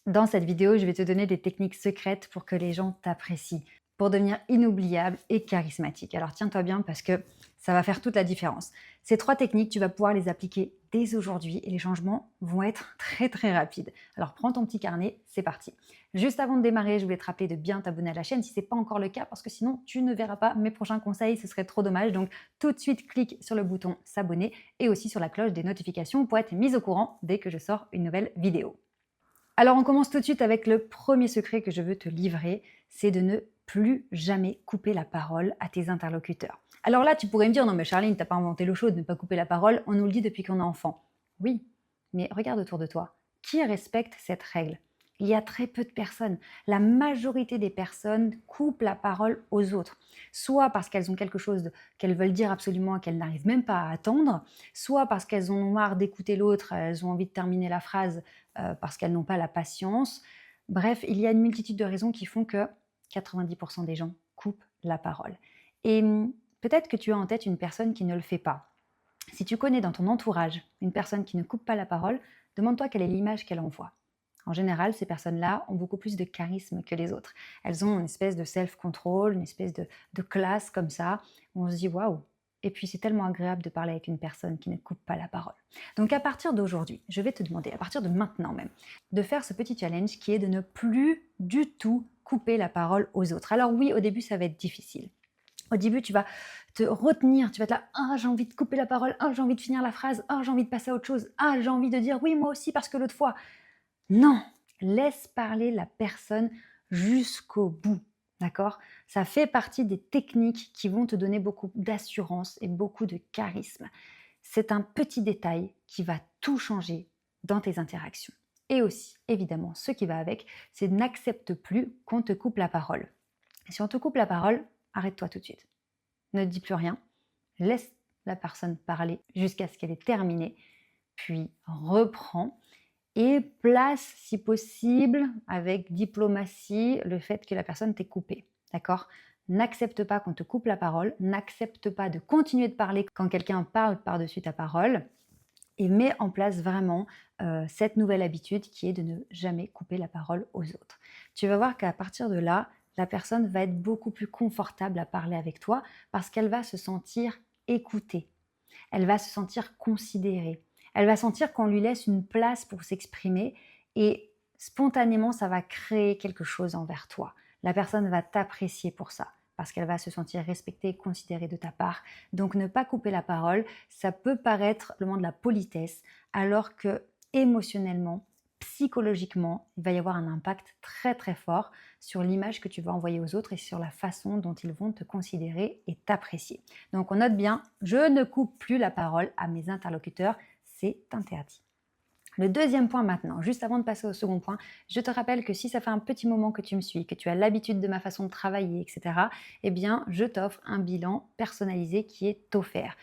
Dans cette vidéo, je vais te donner des techniques secrètes pour que les gens t'apprécient, pour devenir inoubliable et charismatique. Alors tiens-toi bien parce que ça va faire toute la différence. Ces 3 techniques, tu vas pouvoir les appliquer dès aujourd'hui et les changements vont être très très rapides. Alors prends ton petit carnet, c'est parti. Juste avant de démarrer, je voulais te rappeler de bien t'abonner à la chaîne si ce n'est pas encore le cas parce que sinon tu ne verras pas mes prochains conseils, ce serait trop dommage. Donc tout de suite, clique sur le bouton s'abonner et aussi sur la cloche des notifications pour être mise au courant dès que je sors une nouvelle vidéo. Alors on commence tout de suite avec le premier secret que je veux te livrer, c'est de ne plus jamais couper la parole à tes interlocuteurs. Alors là, tu pourrais me dire, non mais Charline, t'as pas inventé l'eau chaude de ne pas couper la parole, on nous le dit depuis qu'on est enfant. Oui, mais regarde autour de toi, qui respecte cette règle? Il y a très peu de personnes. La majorité des personnes coupent la parole aux autres, soit parce qu'elles ont quelque chose qu'elles veulent dire absolument et qu'elles n'arrivent même pas à attendre, soit parce qu'elles en ont marre d'écouter l'autre, elles ont envie de terminer la phrase parce qu'elles n'ont pas la patience. Bref, il y a une multitude de raisons qui font que 90% des gens coupent la parole. Et peut-être que tu as en tête une personne qui ne le fait pas. Si tu connais dans ton entourage une personne qui ne coupe pas la parole, demande-toi quelle est l'image qu'elle envoie. En général, ces personnes-là ont beaucoup plus de charisme que les autres. Elles ont une espèce de self-control, une espèce de classe comme ça, où on se dit waouh. Et puis c'est tellement agréable de parler avec une personne qui ne coupe pas la parole. Donc à partir d'aujourd'hui, je vais te demander, à partir de maintenant même, de faire ce petit challenge qui est de ne plus du tout couper la parole aux autres. Alors oui, au début, ça va être difficile. Au début, tu vas te retenir, tu vas être là, ah, j'ai envie de couper la parole, ah, j'ai envie de finir la phrase, ah, j'ai envie de passer à autre chose, ah, j'ai envie de dire oui, moi aussi, parce que l'autre fois. Non, laisse parler la personne jusqu'au bout, d'accord? Ça fait partie des techniques qui vont te donner beaucoup d'assurance et beaucoup de charisme. C'est un petit détail qui va tout changer dans tes interactions. Et aussi, évidemment, ce qui va avec, c'est n'accepte plus qu'on te coupe la parole. Si on te coupe la parole, arrête-toi tout de suite. Ne dis plus rien, laisse la personne parler jusqu'à ce qu'elle ait terminé, puis reprends et place, si possible, avec diplomatie, le fait que la personne t'ait coupé. D'accord? N'accepte pas qu'on te coupe la parole, n'accepte pas de continuer de parler quand quelqu'un parle par-dessus ta parole et mets en place vraiment cette nouvelle habitude qui est de ne jamais couper la parole aux autres. Tu vas voir qu'à partir de là, la personne va être beaucoup plus confortable à parler avec toi parce qu'elle va se sentir écoutée, elle va se sentir considérée, elle va sentir qu'on lui laisse une place pour s'exprimer et spontanément, ça va créer quelque chose envers toi. La personne va t'apprécier pour ça parce qu'elle va se sentir respectée et considérée de ta part. Donc ne pas couper la parole, ça peut paraître le moment de la politesse, alors que émotionnellement, psychologiquement, il va y avoir un impact très très fort sur l'image que tu vas envoyer aux autres et sur la façon dont ils vont te considérer et t'apprécier. Donc on note bien, je ne coupe plus la parole à mes interlocuteurs, c'est interdit. Le deuxième point maintenant, juste avant de passer au second point, je te rappelle que si ça fait un petit moment que tu me suis, que tu as l'habitude de ma façon de travailler, etc., eh bien, je t'offre un bilan personnalisé qui est offert.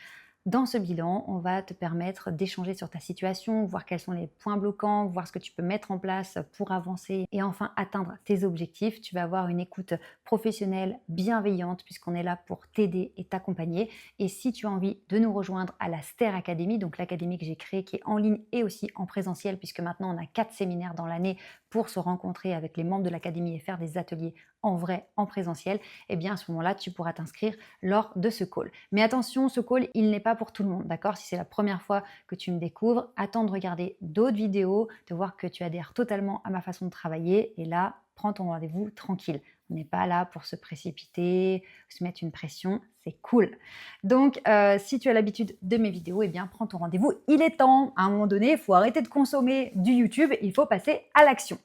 Dans ce bilan, on va te permettre d'échanger sur ta situation, voir quels sont les points bloquants, voir ce que tu peux mettre en place pour avancer et enfin atteindre tes objectifs. Tu vas avoir une écoute professionnelle bienveillante puisqu'on est là pour t'aider et t'accompagner. Et si tu as envie de nous rejoindre à la STER Academy, donc l'académie que j'ai créée qui est en ligne et aussi en présentiel puisque maintenant on a 4 séminaires dans l'année pour se rencontrer avec les membres de l'académie et faire des ateliers en vrai, en présentiel, eh bien à ce moment-là, tu pourras t'inscrire lors de ce call. Mais attention, ce call, il n'est pas pour tout le monde, d'accord? Si c'est la première fois que tu me découvres, attends de regarder d'autres vidéos, de voir que tu adhères totalement à ma façon de travailler et là, prends ton rendez-vous tranquille. On n'est pas là pour se précipiter, se mettre une pression, c'est cool. Donc, si tu as l'habitude de mes vidéos, eh bien, prends ton rendez-vous. Il est temps, à un moment donné, il faut arrêter de consommer du YouTube, il faut passer à l'action.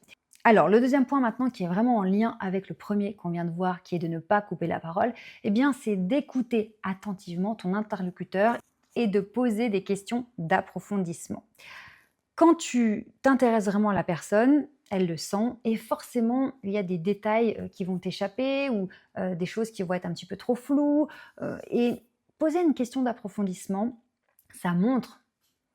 Alors, le deuxième point maintenant qui est vraiment en lien avec le premier qu'on vient de voir, qui est de ne pas couper la parole, eh bien, c'est d'écouter attentivement ton interlocuteur et de poser des questions d'approfondissement. Quand tu t'intéresses vraiment à la personne, elle le sent et forcément, il y a des détails qui vont t'échapper ou des choses qui vont être un petit peu trop floues. Et poser une question d'approfondissement, ça montre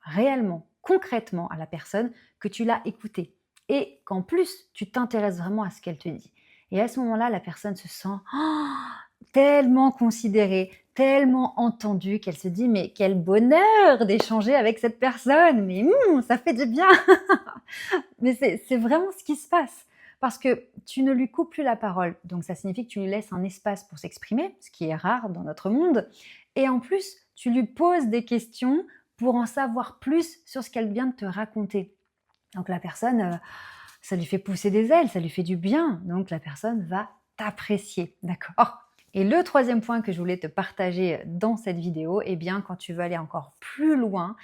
réellement, concrètement à la personne que tu l'as écoutée et qu'en plus, tu t'intéresses vraiment à ce qu'elle te dit. Et à ce moment-là, la personne se sent tellement considérée, tellement entendu qu'elle se dit « mais quel bonheur d'échanger avec cette personne, mais ça fait du bien !» Mais c'est vraiment ce qui se passe. Parce que tu ne lui coupes plus la parole. Donc ça signifie que tu lui laisses un espace pour s'exprimer, ce qui est rare dans notre monde. Et en plus, tu lui poses des questions pour en savoir plus sur ce qu'elle vient de te raconter. Donc la personne, ça lui fait pousser des ailes, ça lui fait du bien. Donc la personne va t'apprécier, d'accord? Et le troisième point que je voulais te partager dans cette vidéo, eh bien, quand tu veux aller encore plus loin,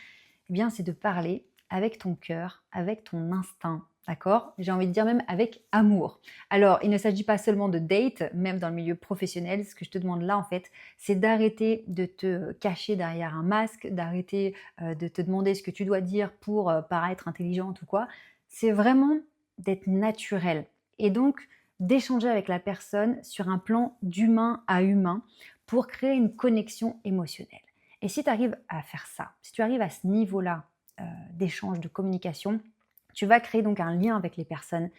eh bien, c'est de parler avec ton cœur, avec ton instinct, d'accord? J'ai envie de dire même avec amour. Alors, il ne s'agit pas seulement de date, même dans le milieu professionnel. Ce que je te demande là, en fait, c'est d'arrêter de te cacher derrière un masque, d'arrêter de te demander ce que tu dois dire pour paraître intelligente ou quoi. C'est vraiment d'être naturel. Et donc, d'échanger avec la personne sur un plan d'humain à humain pour créer une connexion émotionnelle. Et si tu arrives à faire ça, si tu arrives à ce niveau-là d'échange, de communication, tu vas créer donc un lien avec les personnes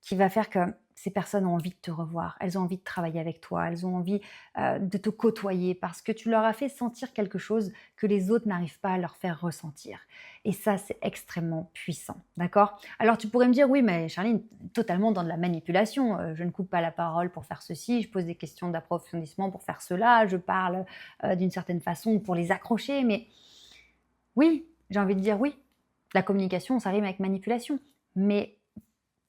qui va faire que ces personnes ont envie de te revoir, elles ont envie de travailler avec toi, elles ont envie de te côtoyer parce que tu leur as fait sentir quelque chose que les autres n'arrivent pas à leur faire ressentir. Et ça, c'est extrêmement puissant, d'accord? Alors tu pourrais me dire, oui, mais Charline, totalement dans de la manipulation, je ne coupe pas la parole pour faire ceci, je pose des questions d'approfondissement pour faire cela, je parle d'une certaine façon pour les accrocher, mais oui, j'ai envie de dire oui. La communication, ça rime avec manipulation, mais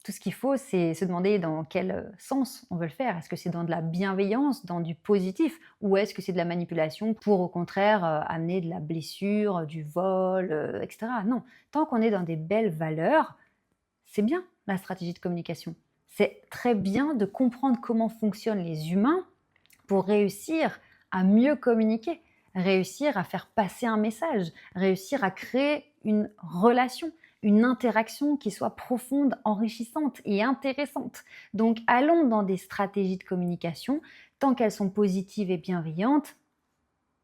tout ce qu'il faut, c'est se demander dans quel sens on veut le faire. Est-ce que c'est dans de la bienveillance, dans du positif, ou est-ce que c'est de la manipulation pour, au contraire, amener de la blessure, du vol, etc. Non, tant qu'on est dans des belles valeurs, c'est bien la stratégie de communication. C'est très bien de comprendre comment fonctionnent les humains pour réussir à mieux communiquer, réussir à faire passer un message, réussir à créer une relation, une interaction qui soit profonde, enrichissante et intéressante. Donc allons dans des stratégies de communication, tant qu'elles sont positives et bienveillantes,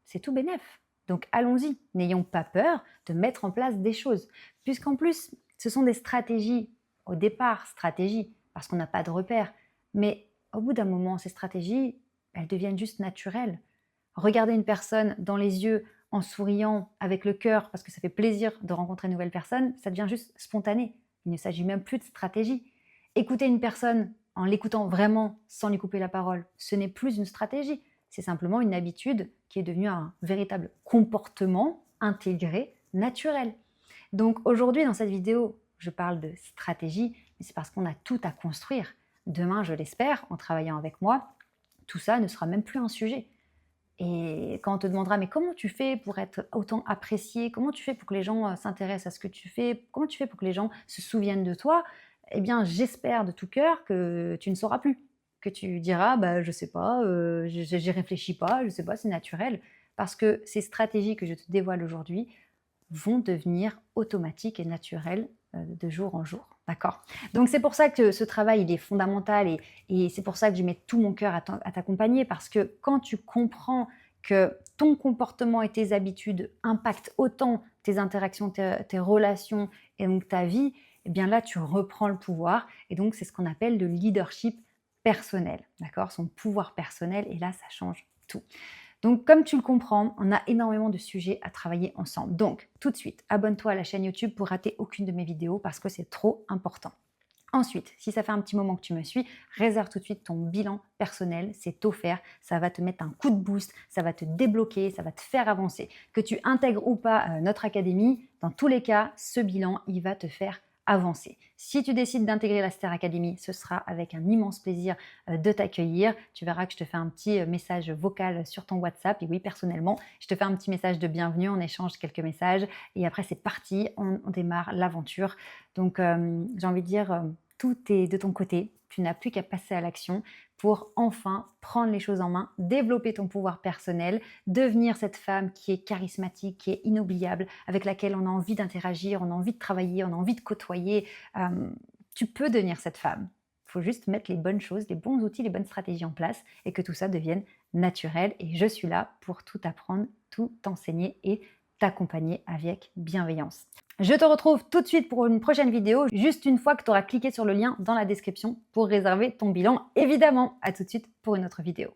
c'est tout bénef. Donc allons-y, n'ayons pas peur de mettre en place des choses. Puisqu'en plus, ce sont des stratégies, au départ, stratégies, parce qu'on n'a pas de repères. Mais au bout d'un moment, ces stratégies, elles deviennent juste naturelles. Regarder une personne dans les yeux en souriant avec le cœur parce que ça fait plaisir de rencontrer une nouvelle personne, ça devient juste spontané. Il ne s'agit même plus de stratégie. Écouter une personne en l'écoutant vraiment sans lui couper la parole, ce n'est plus une stratégie. C'est simplement une habitude qui est devenue un véritable comportement intégré, naturel. Donc aujourd'hui, dans cette vidéo, je parle de stratégie, mais c'est parce qu'on a tout à construire. Demain, je l'espère, en travaillant avec moi, tout ça ne sera même plus un sujet. Et quand on te demandera, mais comment tu fais pour être autant apprécié? Comment tu fais pour que les gens s'intéressent à ce que tu fais? Comment tu fais pour que les gens se souviennent de toi? Eh bien, j'espère de tout cœur que tu ne sauras plus. Que tu diras, bah, je sais pas, j'y réfléchis pas, je sais pas, c'est naturel. Parce que ces stratégies que je te dévoile aujourd'hui vont devenir automatiques et naturelles de jour en jour. D'accord? Donc c'est pour ça que ce travail il est fondamental et c'est pour ça que je mets tout mon cœur à t'accompagner parce que quand tu comprends que ton comportement et tes habitudes impactent autant tes interactions, tes relations et donc ta vie, eh bien là tu reprends le pouvoir et donc c'est ce qu'on appelle le leadership personnel. D'accord? Son pouvoir personnel et là ça change tout. Donc, comme tu le comprends, on a énormément de sujets à travailler ensemble. Donc, tout de suite, abonne-toi à la chaîne YouTube pour rater aucune de mes vidéos parce que c'est trop important. Ensuite, si ça fait un petit moment que tu me suis, réserve tout de suite ton bilan personnel, c'est offert, ça va te mettre un coup de boost, ça va te débloquer, ça va te faire avancer. Que tu intègres ou pas notre académie, dans tous les cas, ce bilan, il va te faire avancer. Si tu décides d'intégrer la Star Academy, ce sera avec un immense plaisir de t'accueillir. Tu verras que je te fais un petit message vocal sur ton WhatsApp. Et oui, personnellement, je te fais un petit message de bienvenue, on échange quelques messages. Et après, c'est parti, on démarre l'aventure. Donc, j'ai envie de dire, tout est de ton côté. Tu n'as plus qu'à passer à l'action pour enfin prendre les choses en main, développer ton pouvoir personnel, devenir cette femme qui est charismatique, qui est inoubliable, avec laquelle on a envie d'interagir, on a envie de travailler, on a envie de côtoyer. Tu peux devenir cette femme. Il faut juste mettre les bonnes choses, les bons outils, les bonnes stratégies en place et que tout ça devienne naturel. Et je suis là pour tout apprendre, tout t'enseigner et t'accompagner avec bienveillance. Je te retrouve tout de suite pour une prochaine vidéo, juste une fois que tu auras cliqué sur le lien dans la description pour réserver ton bilan, évidemment. À tout de suite pour une autre vidéo.